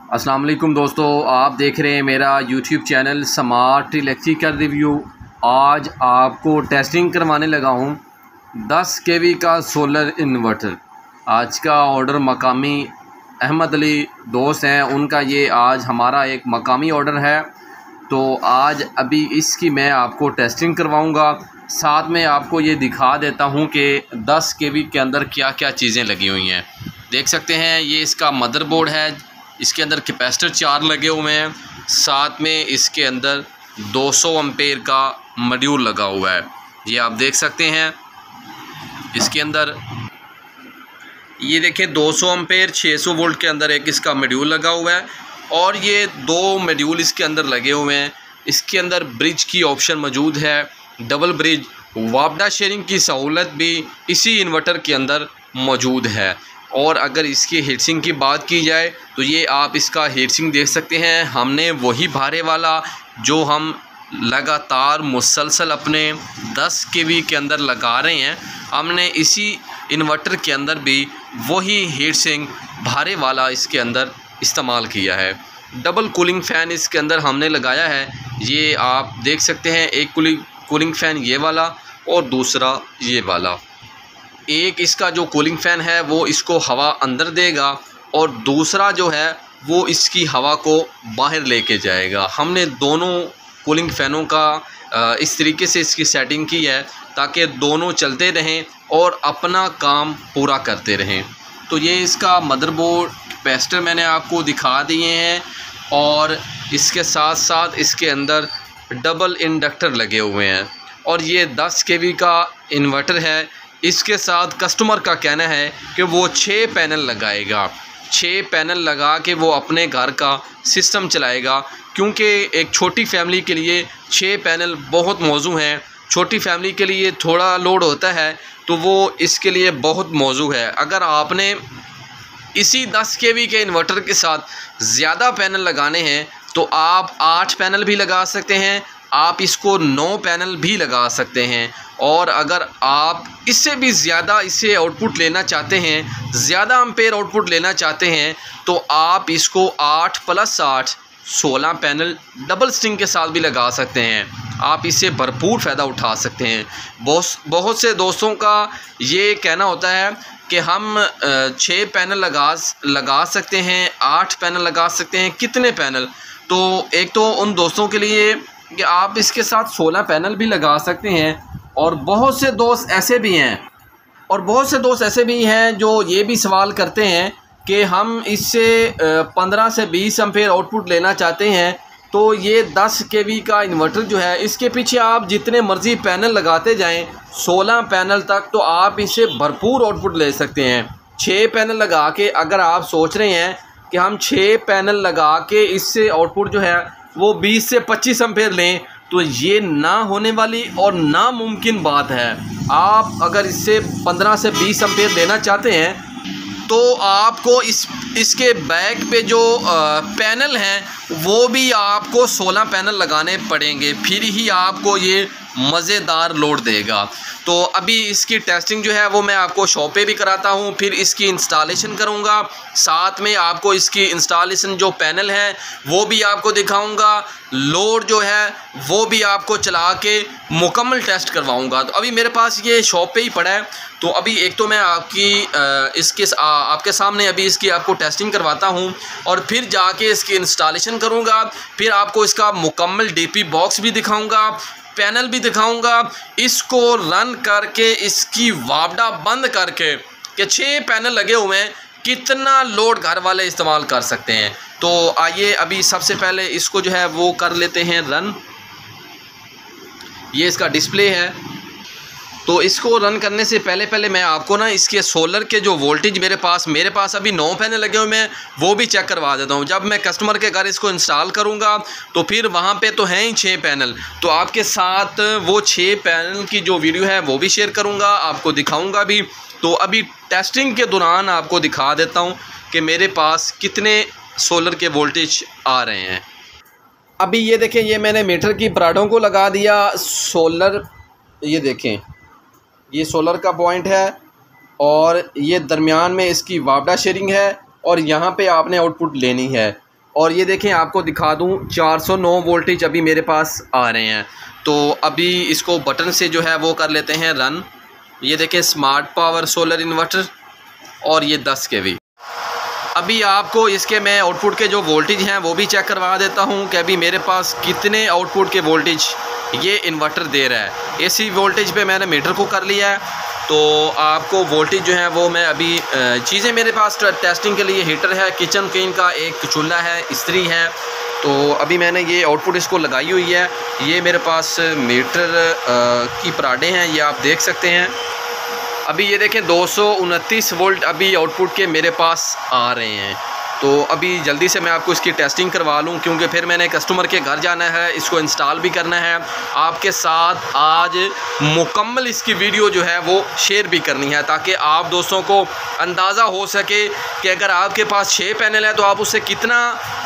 अस्सलाम वालेकुम दोस्तों, आप देख रहे हैं मेरा YouTube channel smart electrical review. आज आपको टेस्टिंग करवाने लगा हूँ 10 केवी का सोलर इन्वर्टर। आज का ऑर्डर मकामी अहमद अली दोस्त हैं, उनका ये आज हमारा एक मकामी ऑर्डर है। तो आज अभी इसकी मैं आपको टेस्टिंग करवाऊँगा, साथ में आपको ये दिखा देता हूँ कि 10 केवी के अंदर क्या क्या चीज़ें लगी हुई हैं। देख सकते हैं ये इसका मदरबोर्ड है, इसके अंदर कैपेसिटर 4 लगे हुए हैं, साथ में इसके अंदर 200 एम्पेयर का मॉड्यूल लगा हुआ है। ये आप देख सकते हैं इसके अंदर, ये देखिए 200 एम्पेयर 600 वोल्ट के अंदर एक इसका मॉड्यूल लगा हुआ है और ये 2 मॉड्यूल इसके अंदर लगे हुए हैं। इसके अंदर ब्रिज की ऑप्शन मौजूद है, डबल ब्रिज, वापडा शेयरिंग की सहूलत भी इसी इन्वर्टर के अंदर मौजूद है। और अगर इसकी हीटसिंग की बात की जाए तो ये आप इसका हीटसिंग देख सकते हैं। हमने वही भारे वाला जो हम लगातार मुसलसल अपने 10 केवी के अंदर लगा रहे हैं, हमने इसी इन्वर्टर के अंदर भी वही हीटसिंग भारे वाला इसके अंदर इस्तेमाल किया है। डबल कूलिंग फ़ैन इसके अंदर हमने लगाया है, ये आप देख सकते हैं। एक कूलिंग फ़ैन ये वाला और दूसरा ये वाला। एक इसका जो कूलिंग फ़ैन है वो इसको हवा अंदर देगा और दूसरा जो है वो इसकी हवा को बाहर लेके जाएगा। हमने दोनों कूलिंग फ़ैनों का इस तरीके से इसकी सेटिंग की है ताकि दोनों चलते रहें और अपना काम पूरा करते रहें। तो ये इसका मदरबोर्ड, कैपेसिटर मैंने आपको दिखा दिए हैं और इसके साथ साथ इसके अंदर डबल इंडक्टर लगे हुए हैं। और ये 10 केवी का इन्वर्टर है। इसके साथ कस्टमर का कहना है कि वो 6 पैनल लगाएगा, 6 पैनल लगा के वो अपने घर का सिस्टम चलाएगा, क्योंकि एक छोटी फैमिली के लिए 6 पैनल बहुत मौजू हैं। छोटी फैमिली के लिए थोड़ा लोड होता है तो वो इसके लिए बहुत मौजू है। अगर आपने इसी 10 केवी के इन्वर्टर के साथ ज़्यादा पैनल लगाने हैं तो आप 8 पैनल भी लगा सकते हैं, आप इसको 9 पैनल भी लगा सकते हैं। और अगर आप इससे भी ज़्यादा इससे आउटपुट लेना चाहते हैं, ज़्यादा एम्पेयर आउटपुट लेना चाहते हैं, तो आप इसको 8 + 8 16 पैनल डबल स्ट्रिंग के साथ भी लगा सकते हैं। आप इससे भरपूर फ़ायदा उठा सकते हैं। बहुत से दोस्तों का ये कहना होता है कि हम 6 पैनल लगा सकते हैं, 8 पैनल लगा सकते हैं, कितने पैनल? तो एक तो उन दोस्तों के लिए कि आप इसके साथ 16 पैनल भी लगा सकते हैं। और बहुत से दोस्त ऐसे भी हैं जो ये भी सवाल करते हैं कि हम इससे 15 से 20 एम्पेयर आउटपुट लेना चाहते हैं। तो ये 10 केवी का इन्वर्टर जो है, इसके पीछे आप जितने मर्ज़ी पैनल लगाते जाएं, 16 पैनल तक, तो आप इससे भरपूर आउटपुट ले सकते हैं। 6 पैनल लगा के अगर आप सोच रहे हैं कि हम 6 पैनल लगा के इससे आउटपुट जो है वो 20 से 25 एम्पेयर लें, तो ये ना होने वाली और नामुमकिन बात है। आप अगर इससे 15 से 20 एम्पेयर लेना चाहते हैं तो आपको इसके बैक पे जो पैनल हैं वो भी आपको 16 पैनल लगाने पड़ेंगे, फिर ही आपको ये मज़ेदार लोड देगा। तो अभी इसकी टेस्टिंग जो है वो मैं आपको शॉप पे भी कराता हूँ, फिर इसकी इंस्टॉलेशन करूँगा, साथ में आपको इसकी इंस्टॉलेशन जो पैनल है वो भी आपको दिखाऊँगा, लोड जो है वो भी आपको चला के मुकम्मल टेस्ट करवाऊँगा। तो अभी मेरे पास ये शॉप पे ही पड़ा है, तो अभी एक तो मैं आपके सामने अभी इसकी आपको टेस्टिंग करवाता हूँ और फिर जाके इसकी इंस्टॉलेशन करूँगा, फिर आपको इसका मुकम्मल डीपी बॉक्स भी दिखाऊँगा, पैनल भी दिखाऊंगा, इसको रन करके इसकी वापडा बंद करके कि 6 पैनल लगे हुए हैं, कितना लोड घर वाले इस्तेमाल कर सकते हैं। तो आइए अभी सबसे पहले इसको जो है वो कर लेते हैं रन। ये इसका डिस्प्ले है, तो इसको रन करने से पहले मैं आपको ना इसके सोलर के जो वोल्टेज मेरे पास अभी 9 पैनल लगे हुए हैं वो भी चेक करवा देता हूँ। जब मैं कस्टमर के घर इसको इंस्टॉल करूँगा तो फिर वहाँ पे तो हैं ही 6 पैनल, तो आपके साथ वो 6 पैनल की जो वीडियो है वो भी शेयर करूँगा, आपको दिखाऊँगा भी। तो अभी टेस्टिंग के दौरान आपको दिखा देता हूँ कि मेरे पास कितने सोलर के वोल्टेज आ रहे हैं। अभी ये देखें, ये मैंने मीटर की पराठों को लगा दिया सोलर। ये देखें, ये सोलर का पॉइंट है और ये दरमियान में इसकी वापडा शेयरिंग है और यहाँ पे आपने आउटपुट लेनी है। और ये देखें आपको दिखा दूँ 409 वोल्टेज अभी मेरे पास आ रहे हैं। तो अभी इसको बटन से जो है वो कर लेते हैं रन। ये देखें स्मार्ट पावर सोलर इन्वर्टर और ये 10 kV। अभी आपको इसके मैं आउटपुट के जो वोल्टेज हैं वो भी चेक करवा देता हूं कि अभी मेरे पास कितने आउटपुट के वोल्टेज ये इन्वर्टर दे रहा है। AC वोल्टेज पे मैंने मीटर को कर लिया है। तो आपको वोल्टेज जो है वो मैं अभी चीज़ें मेरे पास टेस्टिंग के लिए हीटर है, किचन क्वीन का एक चूल्हा है, इस्त्री है। तो अभी मैंने ये आउटपुट इसको लगाई हुई है। ये मेरे पास मीटर की पराडे हैं, ये आप देख सकते हैं। अभी ये देखें 229 वोल्ट अभी आउटपुट के मेरे पास आ रहे हैं। तो अभी जल्दी से मैं आपको इसकी टेस्टिंग करवा लूँ, क्योंकि फिर मैंने कस्टमर के घर जाना है, इसको इंस्टॉल भी करना है। आपके साथ आज मुकम्मल इसकी वीडियो जो है वो शेयर भी करनी है, ताकि आप दोस्तों को अंदाज़ा हो सके कि अगर आपके पास 6 पैनल है तो आप उससे कितना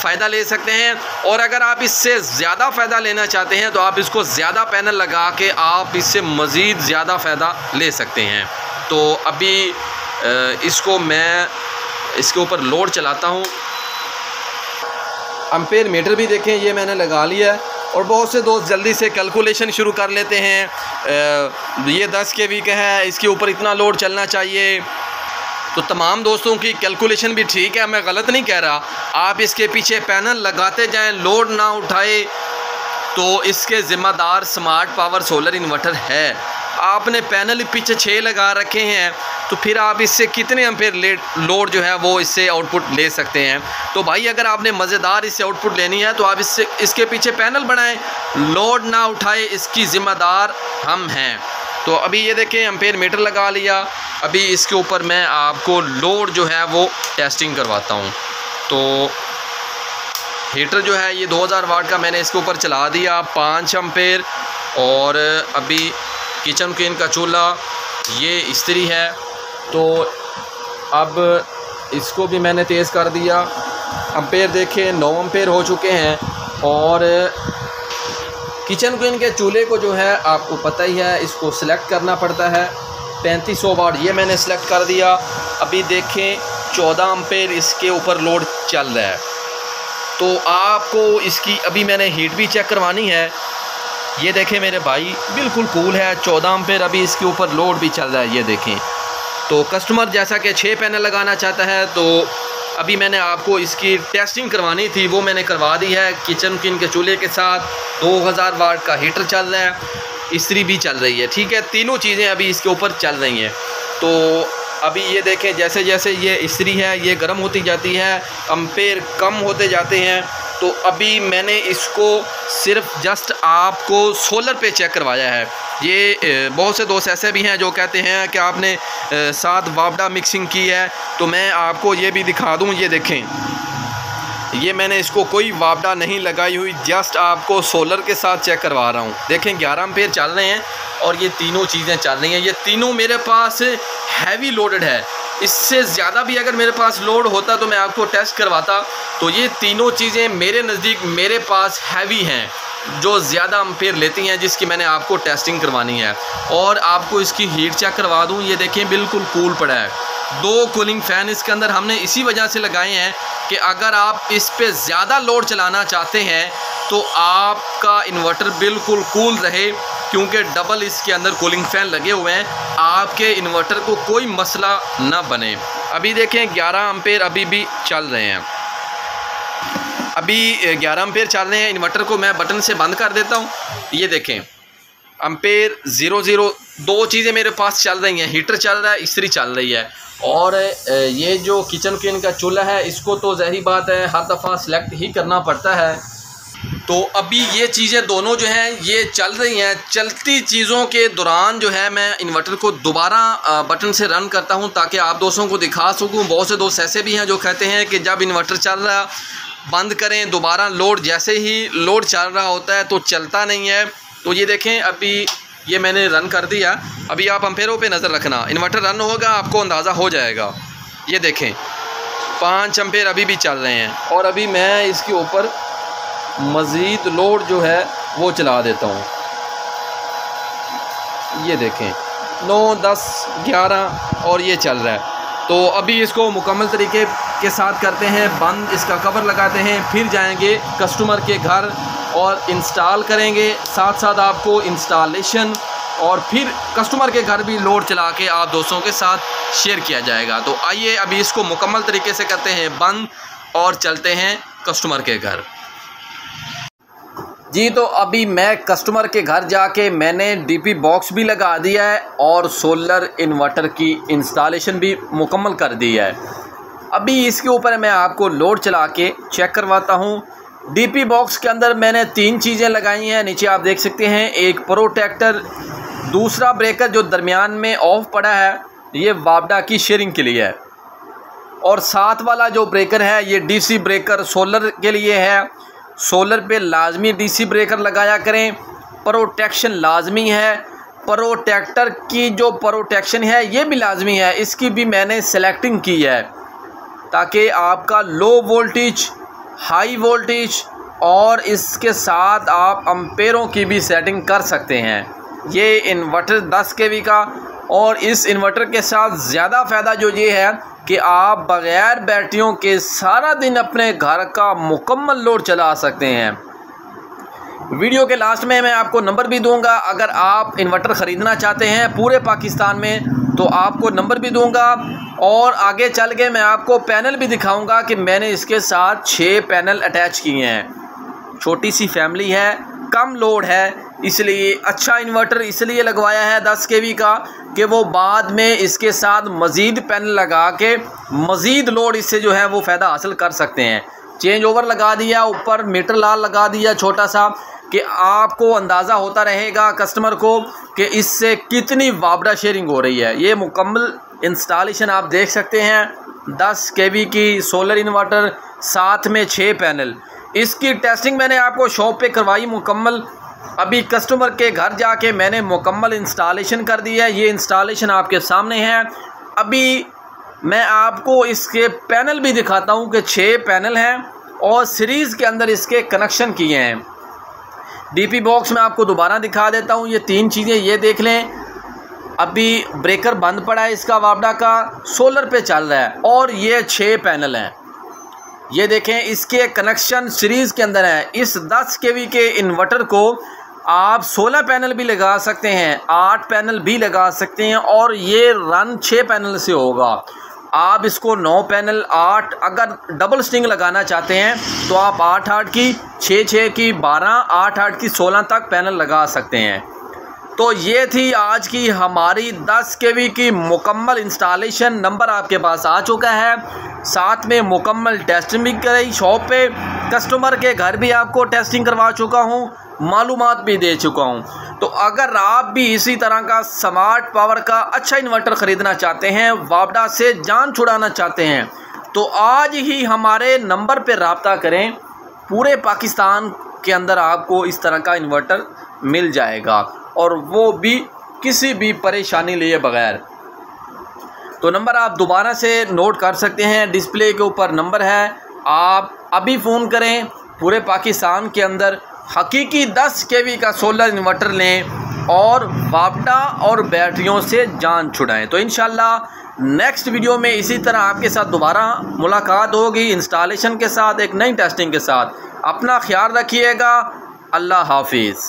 फ़ायदा ले सकते हैं, और अगर आप इससे ज़्यादा फ़ायदा लेना चाहते हैं तो आप इसको ज़्यादा पैनल लगा के आप इससे मज़ीद ज़्यादा फ़ायदा ले सकते हैं। तो अभी इसको मैं इसके ऊपर लोड चलाता हूँ। एम्पेयर मीटर भी देखें ये मैंने लगा लिया है। और बहुत से दोस्त जल्दी से कैलकुलेशन शुरू कर लेते हैं, ये 10 kV का है, इसके ऊपर इतना लोड चलना चाहिए। तो तमाम दोस्तों की कैलकुलेशन भी ठीक है, मैं गलत नहीं कह रहा। आप इसके पीछे पैनल लगाते जाएं, लोड ना उठाए, तो इसके ज़िम्मेदार स्मार्ट पावर सोलर इन्वर्टर है। आपने पैनल पीछे 6 लगा रखे हैं, तो फिर आप इससे कितने एम्पेयर लोड जो है वो इससे आउटपुट ले सकते हैं। तो भाई अगर आपने मज़ेदार इससे आउटपुट लेनी है तो आप इसके पीछे पैनल बनाएं, लोड ना उठाए, इसकी ज़िम्मेदार हम हैं। तो अभी ये देखें एम्पेयर मीटर लगा लिया। अभी इसके ऊपर मैं आपको लोड जो है वो टेस्टिंग करवाता हूँ। तो हीटर जो है ये 2000 वाट का मैंने इसके ऊपर चला दिया, 5 एम्पेयर। और अभी किचन क्वीन का चूल्हा, ये इस्त्री है। तो अब इसको भी मैंने तेज़ कर दिया। एम्पेयर देखें 9 एम्पेयर हो चुके हैं। और किचन क्वीन के चूल्हे को जो है आपको पता ही है, इसको सिलेक्ट करना पड़ता है। 3500 वाट ये मैंने सिलेक्ट कर दिया। अभी देखें 14 एम्पेयर इसके ऊपर लोड चल रहा है। तो आपको इसकी अभी मैंने हीट भी चेक करवानी है। ये देखें मेरे भाई बिल्कुल कूल है, 14 एम्पेयर अभी इसके ऊपर लोड भी चल रहा है। ये देखें। तो कस्टमर जैसा कि 6 पैनल लगाना चाहता है, तो अभी मैंने आपको इसकी टेस्टिंग करवानी थी, वो मैंने करवा दी है। किचन क्वीन के चूल्हे के साथ 2000 वाट का हीटर चल रहा है, इस्त्री भी चल रही है। ठीक है, तीनों चीज़ें अभी इसके ऊपर चल रही हैं। तो अभी ये देखें जैसे जैसे ये इस्त्री है ये गर्म होती जाती है, एम्पेयर कम होते जाते हैं। तो अभी मैंने इसको सिर्फ जस्ट आपको सोलर पे चेक करवाया है। ये बहुत से दोस्त ऐसे भी हैं जो कहते हैं कि आपने साथ वापडा मिक्सिंग की है, तो मैं आपको ये भी दिखा दूं। ये देखें, ये मैंने इसको कोई वापडा नहीं लगाई हुई, जस्ट आपको सोलर के साथ चेक करवा रहा हूँ। देखें 11 एम्पेयर चल रहे हैं और ये तीनों चीज़ें चल रही हैं। ये तीनों मेरे पास हैवी लोडेड है। इससे ज़्यादा भी अगर मेरे पास लोड होता तो मैं आपको टेस्ट करवाता। तो ये तीनों चीज़ें मेरे नज़दीक मेरे पास हैवी हैं, जो ज़्यादा एम्पेयर लेती हैं, जिसकी मैंने आपको टेस्टिंग करवानी है। और आपको इसकी हीट चेक करवा दूँ। ये देखें बिल्कुल कूल पड़ा है। 2 कूलिंग फ़ैन इसके अंदर हमने इसी वजह से लगाए हैं कि अगर आप इस पे ज़्यादा लोड चलाना चाहते हैं तो आपका इन्वर्टर बिल्कुल कूल रहे, क्योंकि डबल इसके अंदर कूलिंग फ़ैन लगे हुए हैं, आपके इन्वर्टर को कोई मसला ना बने। अभी देखें 11 एम्पेयर अभी भी चल रहे हैं। अभी 11 एम्पेयर चल रहे हैं। इन्वर्टर को मैं बटन से बंद कर देता हूँ। ये देखें एम्पेयर 00, 2 चीज़ें मेरे पास चल रही हैं, हीटर चल रहा है, इस्त्री चल रही है। और ये जो किचन क्वीन का चूल्हा है, इसको तो ज़ाहिर बात है हर दफ़ा सेलेक्ट ही करना पड़ता है। तो अभी ये चीज़ें दोनों जो हैं ये चल रही हैं। चलती चीज़ों के दौरान जो है मैं इन्वर्टर को दोबारा बटन से रन करता हूं, ताकि आप दोस्तों को दिखा सकूं। बहुत से दोस्त ऐसे भी हैं जो कहते हैं कि जब इन्वर्टर चल रहा बंद करें, दोबारा लोड जैसे ही लोड चल रहा होता है तो चलता नहीं है। तो ये देखें अभी ये मैंने रन कर दिया। अभी आप एम्पेयरों पे नज़र रखना, इन्वर्टर रन होगा आपको अंदाज़ा हो जाएगा। ये देखें 5 एम्पेयर अभी भी चल रहे हैं। और अभी मैं इसके ऊपर मज़ीद लोड जो है वो चला देता हूँ। ये देखें 9, 10, 11 और ये चल रहा है। तो अभी इसको मुकम्मल तरीके के साथ करते हैं बंद, इसका कवर लगाते हैं, फिर जाएंगे कस्टमर के घर और इंस्टॉल करेंगे। साथ साथ आपको इंस्टॉलेशन और फिर कस्टमर के घर भी लोड चला के आप दोस्तों के साथ शेयर किया जाएगा। तो आइए अभी इसको मुकम्मल तरीके से करते हैं बंद और चलते हैं कस्टमर के घर। जी तो अभी मैं कस्टमर के घर जाके मैंने डीपी बॉक्स भी लगा दिया है और सोलर इन्वर्टर की इंस्टॉलेशन भी मुकम्मल कर दी है। अभी इसके ऊपर मैं आपको लोड चला के चेक करवाता हूँ। डीपी बॉक्स के अंदर मैंने 3 चीज़ें लगाई हैं, नीचे आप देख सकते हैं। एक प्रोटेक्टर, दूसरा ब्रेकर जो दरमियान में ऑफ पड़ा है ये वापडा की शेयरिंग के लिए है, और साथ वाला जो ब्रेकर है ये डीसी ब्रेकर सोलर के लिए है। सोलर पे लाजमी डीसी ब्रेकर लगाया करें, प्रोटेक्शन लाजमी है। प्रोटेक्टर की जो प्रोटेक्शन है ये भी लाजमी है, इसकी भी मैंने सेलेक्टिंग की है ताकि आपका लो वोल्टेज, हाई वोल्टेज और इसके साथ आप एम्पेयरों की भी सेटिंग कर सकते हैं। ये इन्वर्टर 10 kV का, और इस इन्वर्टर के साथ ज़्यादा फ़ायदा जो ये है कि आप बग़ैर बैटरियों के सारा दिन अपने घर का मुकम्मल लोड चला सकते हैं। वीडियो के लास्ट में मैं आपको नंबर भी दूंगा, अगर आप इन्वर्टर ख़रीदना चाहते हैं पूरे पाकिस्तान में तो आपको नंबर भी दूंगा, और आगे चल के मैं आपको पैनल भी दिखाऊंगा कि मैंने इसके साथ 6 पैनल अटैच किए हैं। छोटी सी फैमिली है, कम लोड है, इसलिए अच्छा इन्वर्टर इसलिए लगवाया है 10 kV का कि वो बाद में इसके साथ मज़ीद पैनल लगा के मज़ीद लोड इससे जो है वो फ़ायदा हासिल कर सकते हैं। चेंज ओवर लगा दिया, ऊपर मीटर लाल लगा दिया छोटा सा, कि आपको अंदाज़ा होता रहेगा कस्टमर को कि इससे कितनी वापडा शेयरिंग हो रही है। ये मुकम्मल इंस्टॉलेशन आप देख सकते हैं, 10 kV की सोलर इन्वर्टर, साथ में 6 पैनल। इसकी टेस्टिंग मैंने आपको शॉप पे करवाई मुकम्मल। अभी कस्टमर के घर जाके मैंने मुकम्मल इंस्टॉलेशन कर दिया है। ये इंस्टॉलेशन आपके सामने है। अभी मैं आपको इसके पैनल भी दिखाता हूँ कि 6 पैनल हैं और सीरीज़ के अंदर इसके कनेक्शन किए हैं। डीपी बॉक्स में आपको दोबारा दिखा देता हूँ। ये 3 चीज़ें ये देख लें। अभी ब्रेकर बंद पड़ा है इसका, वापडा का सोलर पे चल रहा है, और ये 6 पैनल हैं। ये देखें, इसके कनेक्शन सीरीज़ के अंदर है। इस 10 kV के इन्वर्टर को आप 16 पैनल भी लगा सकते हैं, 8 पैनल भी लगा सकते हैं, और ये रन 6 पैनल से होगा। आप इसको 9 पैनल, 8, अगर डबल स्ट्रिंग लगाना चाहते हैं तो आप 8-8 की, 6-6 की, 12, 8-8 की 16 तक पैनल लगा सकते हैं। तो ये थी आज की हमारी 10 kV की मुकम्मल इंस्टॉलेशन। नंबर आपके पास आ चुका है, साथ में मुकम्मल टेस्टिंग भी कराई शॉप पे, कस्टमर के घर भी आपको टेस्टिंग करवा चुका हूँ, मालूमात भी दे चुका हूँ। तो अगर आप भी इसी तरह का स्मार्ट पावर का अच्छा इन्वर्टर ख़रीदना चाहते हैं, वापडा से जान छुड़ाना चाहते हैं, तो आज ही हमारे नंबर पर रब्ता करें। पूरे पाकिस्तान के अंदर आपको इस तरह का इन्वर्टर मिल जाएगा, और वो भी किसी भी परेशानी लिए बगैर। तो नंबर आप दोबारा से नोट कर सकते हैं, डिस्प्ले के ऊपर नंबर है, आप अभी फ़ोन करें। पूरे पाकिस्तान के अंदर हकीकी 10 kV का सोलर इन्वर्टर लें और वापडा और बैटरियों से जान छुड़ाएं। तो इंशाल्लाह नेक्स्ट वीडियो में इसी तरह आपके साथ दोबारा मुलाकात होगी, इंस्टॉलेशन के साथ, एक नई टेस्टिंग के साथ। अपना ख्याल रखिएगा। अल्लाह हाफिज़।